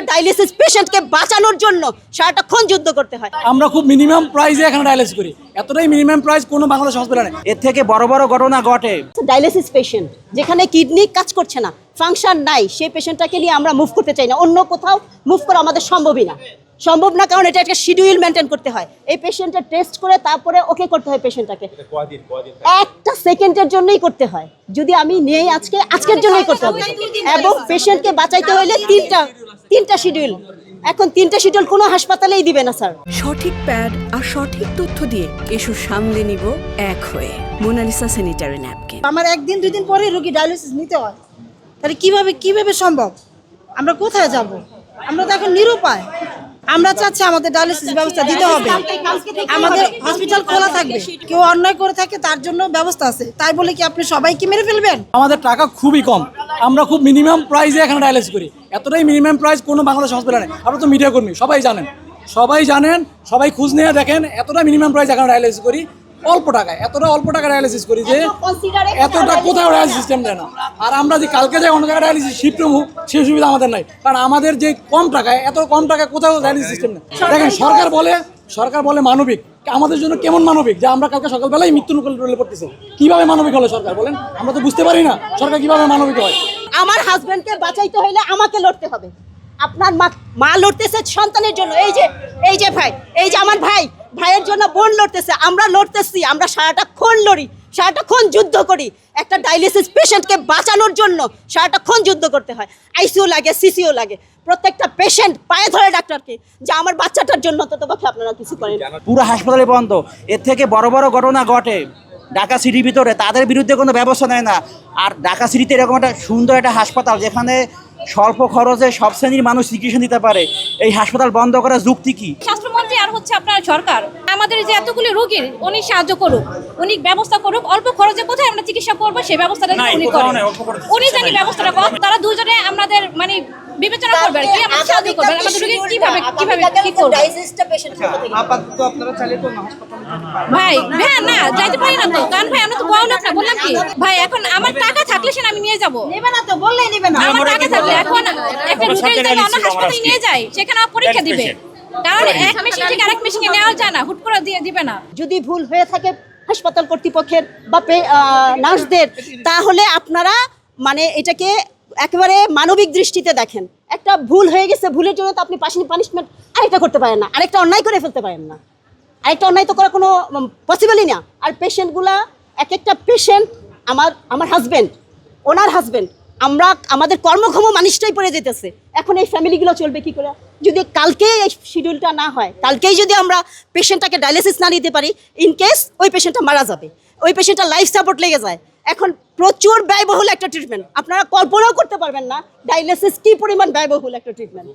Dialysis পেশেন্টকে বাঁচানোর জন্য সারাটাক্ষণ যুদ্ধ করতে হয়। আমরা খুব মিনিমাম প্রাইসে এখানে ডায়ালিসিস করি, এতটাই মিনিমাম প্রাইস কোনো বাংলাদেশ হসপিটালে নেই। এর থেকে বড় বড় ঘটনা ঘটে। ডায়ালিসিস পেশেন্ট যেখানে কিডনি কাজ করছে না, ফাংশন নাই, সেই পেশেন্টটাকে নিয়ে আমরা মুভ করতে চাই না, অন্য কোথাও মুভ করা আমাদের সম্ভব না, কারণ এটা একটা শিডিউল মেনটেন করতে হয়। এই পেশেন্টের টেস্ট করে তারপরে ওকে করতে হয় পেশেন্টটাকে, একটা সেকেন্ডের জন্যই করতে হয়। যদি আমি নেই আজকের জন্যই করতে হবে, এবং পেশেন্টকে বাঁচাইতে হলে তিনটা শিডিউল। এখন তিনটা শিডিউল কোনো হাসপাতালেই দিবে না স্যার। সঠিক প্যাড আর সঠিক তথ্য দিয়ে এসব সামলে নিব এক হয়ে। Monalisa sanitary napkin. আমার একদিন দুই দিন পরে রোগী ডায়ালিসিস নিতে হয়, তাহলে কিভাবে সম্ভব? আমরা কোথায় যাব? আমরা তো এখন নিরুপায়। আমরা চাচ্ছি আমাদের ডায়ালিসিস ব্যবস্থা দিতে হবে, আমাদের হসপিটাল খোলা থাকবে। কেউ অন্যায় করে থাকে তার জন্য ব্যবস্থা আছে, তাই বলে কি আপনি সবাইকে মেরে ফেলবেন? আমাদের টাকা খুবই কম, আমরা খুব মিনিমাম প্রাইসে এখানে ডায়ালিসিস করি, এতটাই মিনিমাম প্রাইস কোনো বাংলাদেশ হসপিটালে নেই। আপনারা তো মিডিয়া কর্মী, সবাই জানেন, সবাই খোঁজ নিয়ে দেখেন, এতটা মিনিমাম প্রাইস এখানে ডায়ালিসিস করি, অল্প টাকা ডায়ালিসিস করি, যে এতটা কোথাও ডায়ালিসিস সিস্টেম দেয় না। আর আমরা যে কালকে যাই অন্য জায়গায় ডায়ালিসিস শিফট হবো, সেই সুবিধা আমাদের নাই, কারণ আমাদের যে এত কম টাকায় কোথাও ডায়ালিসিস সিস্টেম নেই। দেখেন সরকার বলে মানবিক, আমাদের জন্য কেমন মানবিক যে আমরা কালকে সকালবেলায় মৃত্যুর রোলে পড়তেছি। কিভাবে মানবিক হলো সরকার বলেন? আমরা তো বুঝতে পারি না সরকার কিভাবে মানবিক হয়। আমার হাজবেন্ডকে বাঁচাইতে হলে আমাকে লড়তে হবে। আপনার মা লড়তেছে সন্তানের জন্য, এই যে ভাই, এই যে আমার ভাইয়ের জন্য বোন লড়তেছে, আমরা লড়তেছি, আমরা সারাটাক্ষণ যুদ্ধ করি। একটা ডায়ালিসিস পেশেন্টকে বাঁচানোর জন্য সারাটাক্ষণ যুদ্ধ করতে হয়। আইসিইউ লাগে, সিসিইউ লাগে, প্রত্যেকটা পেশেন্ট পায়ে ধরে ডাক্তারকে যে আমার বাচ্চাটার জন্য ততপক্ষে আপনারা কিছু করেন। পুরো হাসপাতালে বন্ধ। এর থেকে বড় বড় ঘটনা ঘটে ঢাকা সিটির ভিতরে, তাদের বিরুদ্ধে কোনো ব্যবস্থা নেয় না। আর ঢাকা সিটিতে এরকম একটা সুন্দর একটা হাসপাতাল, যেখানে স্বল্প খরচে সব শ্রেণীর মানুষ চিকিৎসা দিতে পারে, এই হাসপাতাল বন্ধ করার যুক্তি কি? স্বাস্থ্যমন্ত্রী আর হচ্ছে আপনার সরকার আমাদের যে এতগুলি রোগীর উনি সাহায্য করুক, উনি ব্যবস্থা করুক, অল্প খরচে কোথায় আমরা চিকিৎসা করবো সেই ব্যবস্থাটা উনি করেন, উনি জানি ব্যবস্থাটা করেন। তারা দুজনে আমাদের মানে বিবেচনা করবে আর কি, আমাদের সাহায্য করবে, আমাদের রোগী কিভাবে কি করবে। ভাই না যাইতে পারি না তো, কারণ ভাই আমরা তো বড় লোক না, বললাম কি ভাই, এখন আমার টাকা থাকলে সে আমি নিয়ে যাবো, নেবে না তো বললেই নেবে না। আমার টাকা থাকলে এখন একটা রোগীর যদি অন্য হাসপাতালে নিয়ে যায়, সেখানে পরীক্ষা দিবে, কারণ এক মেশিন থেকে আরেক মেশিনে নেওয়া যায় না, হুট করে দিয়ে দিবে না। যদি ভুল হয়ে থাকে হাসপাতাল কর্তৃপক্ষের বা নার্সদের, তাহলে আপনারা মানে এটাকে একেবারে মানবিক দৃষ্টিতে দেখেন। একটা ভুল হয়ে গেছে, ভুলের জন্য তো আপনি পানিশমেন্ট আরেকটা করতে পারেন না, আরেকটা অন্যায় করে ফেলতে পারেন না, আরেকটা অন্যায় তো করা কোনো পসিবলই না। আর পেশেন্টগুলা, একটা পেশেন্ট আমার হাজব্যান্ড, ওনার হাজব্যান্ড, আমরা আমাদের কর্মক্ষম মানুষটাই পড়ে যেতেছে। এখন এই ফ্যামিলিগুলো চলবে কি করে? যদি কালকে এই শিডিউলটা না হয়, কালকেই যদি আমরা পেশেন্টটাকে ডায়ালিসিস না নিতে পারি, ইনকেস ওই পেশেন্টটা মারা যাবে, ওই পেশেন্টটা লাইফ সাপোর্ট লেগে যায়। এখন প্রচুর ব্যয়বহুল একটা ট্রিটমেন্ট, আপনারা কল্পনাও করতে পারবেন না ডায়ালিসিস কি পরিমাণ ব্যয়বহুল একটা ট্রিটমেন্ট।